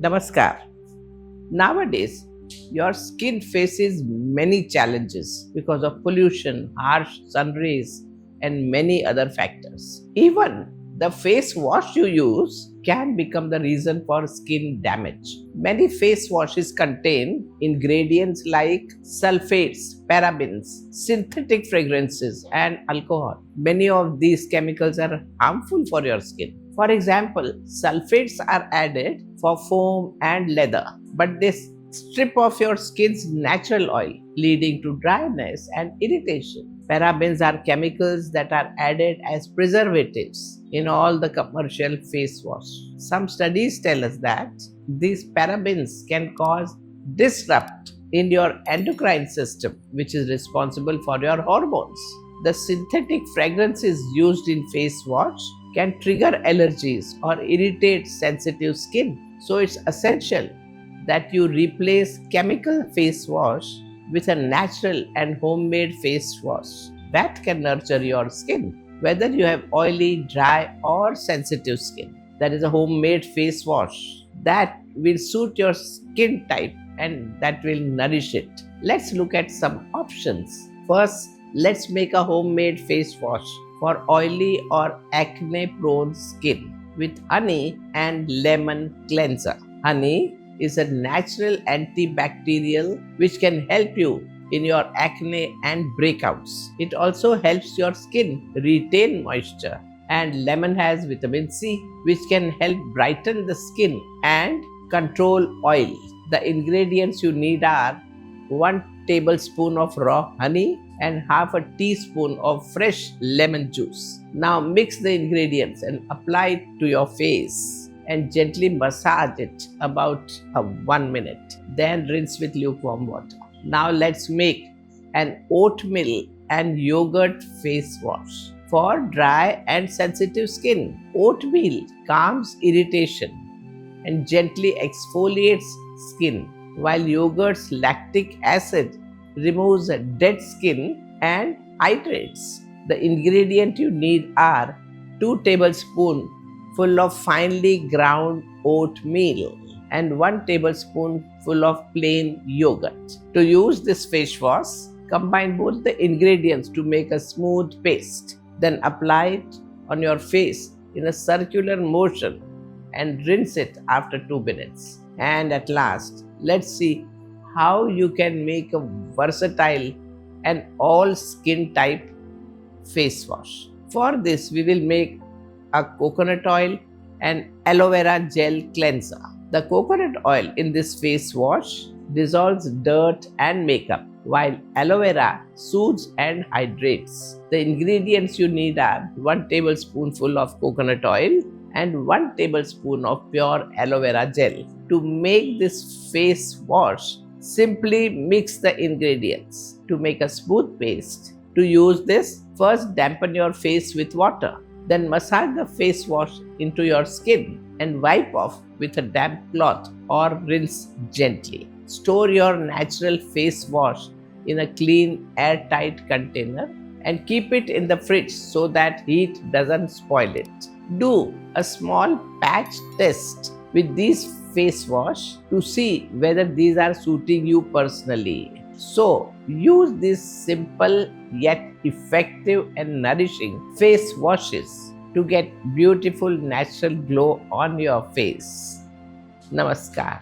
Namaskar. Nowadays, your skin faces many challenges because of pollution, harsh sun rays, and many other factors. Even the face wash you use can become the reason for skin damage. Many face washes contain ingredients like sulfates, parabens, synthetic fragrances, and alcohol. Many of these chemicals are harmful for your skin. For example, sulfates are added for foam and leather, but they strip off your skin's natural oil, leading to dryness and irritation. Parabens are chemicals that are added as preservatives in all the commercial face wash. Some studies tell us that these parabens can cause disrupt in your endocrine system, which is responsible for your hormones. The synthetic fragrances used in face wash can trigger allergies or irritate sensitive skin. So it's essential that you replace chemical face wash with a natural and homemade face wash that can nurture your skin. Whether you have oily, dry, or sensitive skin, that is a homemade face wash that will suit your skin type and that will nourish it. Let's look at some options. First, let's make a homemade face wash for oily or acne-prone skin with honey and lemon cleanser. Honey is a natural antibacterial which can help you in your acne and breakouts. It also helps your skin retain moisture, and lemon has vitamin C which can help brighten the skin and control oil. The ingredients you need are 1 tablespoon of raw honey and half a teaspoon of fresh lemon juice. Now mix the ingredients and apply it to your face and gently massage it about 1 minute. Then rinse with lukewarm water. Now let's make an oatmeal and yogurt face wash for dry and sensitive skin. Oatmeal calms irritation and gently exfoliates skin, while yogurt's lactic acid removes dead skin and hydrates. The ingredient you need are 2 tablespoons full of finely ground oatmeal and 1 tablespoonful of plain yogurt. To use this face wash, combine both the ingredients to make a smooth paste. Then apply it on your face in a circular motion and rinse it after 2 minutes. And at last, let's see how you can make a versatile and all skin type face wash. For this, we will make a coconut oil and aloe vera gel cleanser. The coconut oil in this face wash dissolves dirt and makeup, while aloe vera soothes and hydrates. The ingredients you need are 1 tablespoonful of coconut oil and 1 tablespoon of pure aloe vera gel. To make this face wash, simply mix the ingredients to make a smooth paste. To use this, first dampen your face with water. Then massage the face wash into your skin and wipe off with a damp cloth or rinse gently. Store your natural face wash in a clean, airtight container and keep it in the fridge so that heat doesn't spoil it. Do a small patch test with these face wash to see whether these are suiting you personally. So, use these simple yet effective and nourishing face washes to get beautiful natural glow on your face. Namaskar.